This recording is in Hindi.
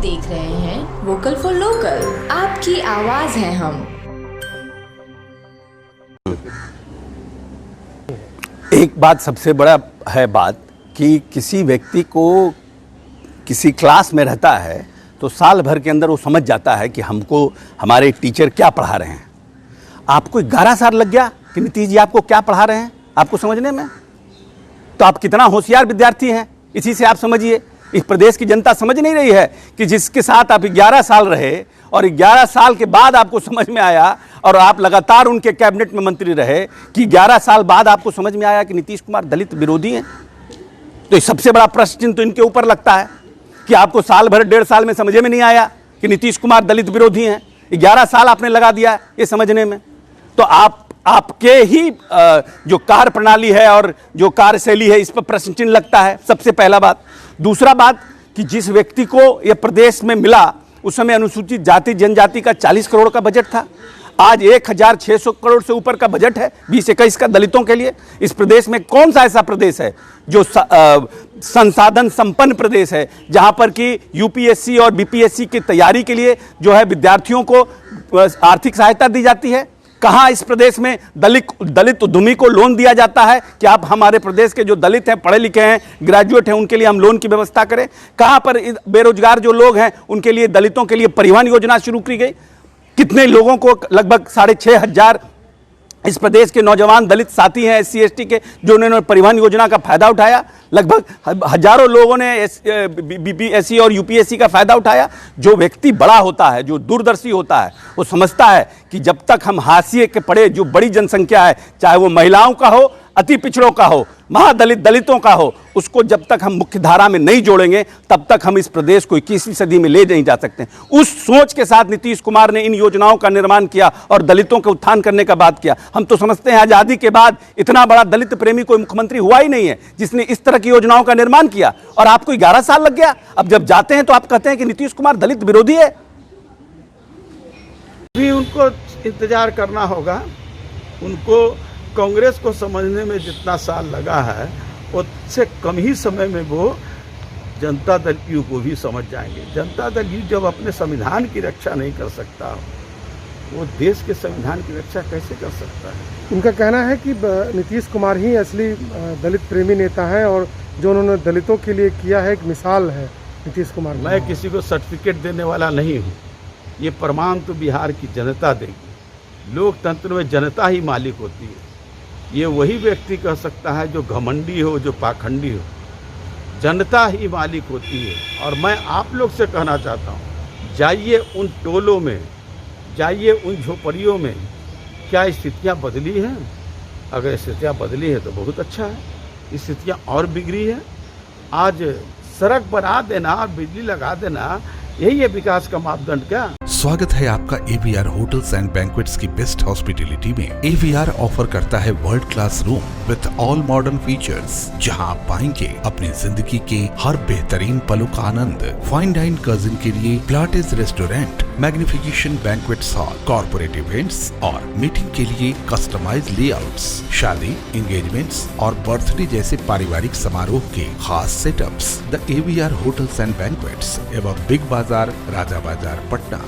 देख रहे हैं वोकल फॉर लोकल, आपकी आवाज है हम। एक बात सबसे बड़ा है बात कि किसी व्यक्ति को किसी क्लास में रहता है तो साल भर के अंदर वो समझ जाता है कि हमको हमारे टीचर क्या पढ़ा रहे हैं। आपको 11 साल लग गया कि नीतीश जी आपको क्या पढ़ा रहे हैं आपको समझने में, तो आप कितना होशियार विद्यार्थी हैं इसी से आप समझिए। इस प्रदेश की जनता समझ नहीं रही है कि जिसके साथ आप 11 साल रहे और 11 साल के बाद आपको समझ में आया और आप लगातार उनके कैबिनेट में मंत्री रहे कि 11 साल बाद आपको समझ में आया कि नीतीश कुमार दलित विरोधी हैं। तो सबसे बड़ा प्रश्न चिन्ह तो इनके ऊपर लगता है कि आपको साल भर 1.5 साल में समझ में नहीं आया कि नीतीश कुमार दलित विरोधी हैं। 11 साल आपने लगा दिया ये समझने में। तो आपके ही जो कार्य प्रणाली है और जो कार्यशैली है इस पर प्रश्न चिन्ह लगता है, सबसे पहला बात। दूसरा बात कि जिस व्यक्ति को यह प्रदेश में मिला उस समय अनुसूचित जाति जनजाति का 40 करोड़ का बजट था, आज 1600 करोड़ से ऊपर का बजट है 2021 का दलितों के लिए। इस प्रदेश में कौन सा ऐसा प्रदेश है जो संसाधन संपन्न प्रदेश है जहां पर कि यूपीएससी और बीपीएससी की तैयारी के लिए जो है विद्यार्थियों को आर्थिक सहायता दी जाती है? कहां इस प्रदेश में दलित उद्यमी को लोन दिया जाता है कि आप हमारे प्रदेश के जो दलित हैं, पढ़े लिखे हैं, ग्रेजुएट हैं, उनके लिए हम लोन की व्यवस्था करें? कहां पर बेरोजगार जो लोग हैं उनके लिए, दलितों के लिए परिवहन योजना शुरू की गई? कितने लोगों को, लगभग 6,500 इस प्रदेश के नौजवान दलित साथी हैं SC ST के जो उन्होंने परिवहन योजना का फायदा उठाया। लगभग हजारों लोगों ने BPSC और UPSC का फायदा उठाया। जो व्यक्ति बड़ा होता है, जो दूरदर्शी होता है, वो समझता है कि जब तक हम हाशिए के पड़े जो बड़ी जनसंख्या है, चाहे वो महिलाओं का हो, अति पिछड़ों का हो, दलितों का हो, उसको जब तक हम मुख्य धारा में नहीं जोड़ेंगे तब तक हम इस प्रदेश को 21वीं सदी में ले नहीं जा सकते। उस सोच के साथ नीतीश कुमार ने इन योजनाओं का निर्माण किया और दलितों का उत्थान करने का बात किया। हम तो समझते हैं आजादी के बाद इतना बड़ा दलित प्रेमी कोई मुख्यमंत्री हुआ ही नहीं है जिसने इस तरह की योजनाओं का निर्माण किया, और आपको 11 साल लग गया। अब जब जाते हैं तो आप कहते हैं कि नीतीश कुमार दलित विरोधी है। भी उनको इंतजार करना होगा। उनको कांग्रेस को समझने में जितना साल लगा है उससे कम ही समय में वो जनता दल यू को भी समझ जाएंगे। जनता दल यू जब अपने संविधान की रक्षा नहीं कर सकता, वो देश के संविधान की रक्षा कैसे कर सकता है? उनका कहना है कि नीतीश कुमार ही असली दलित प्रेमी नेता हैं और जो उन्होंने दलितों के लिए किया है एक मिसाल है नीतीश कुमार। मैं किसी को सर्टिफिकेट देने वाला नहीं हूँ, ये प्रमाण तो बिहार की जनता देगी। लोकतंत्र में जनता ही मालिक होती है। ये वही व्यक्ति कह सकता है जो घमंडी हो, जो पाखंडी हो। जनता ही मालिक होती है। और मैं आप लोग से कहना चाहता हूँ, जाइए उन टोलों में, जाइए उन झोपड़ियों में, क्या स्थितियाँ बदली हैं? अगर स्थितियाँ बदली हैं तो बहुत अच्छा है। स्थितियाँ और बिगड़ी है। आज सड़क बना देना और बिजली लगा देना, यही है विकास का मापदंड क्या? स्वागत है आपका AVR होटल्स एंड बैंक्वेट्स की बेस्ट हॉस्पिटैलिटी में। AVR ऑफर करता है world class room with all modern features, जहां आप पाएंगे अपनी जिंदगी के हर बेहतरीन पलों का आनंद। फाइन डाइन कजिन के लिए प्लाटेज restaurant, magnification banquet hall, corporate events और मीटिंग के लिए कस्टमाइज लेआउट्स, शादी, एंगेजमेंट्स और बर्थडे जैसे पारिवारिक समारोह के खास setups. The AVR hotels and banquets एवं बिग बाजार, राजा बाजार, पटना।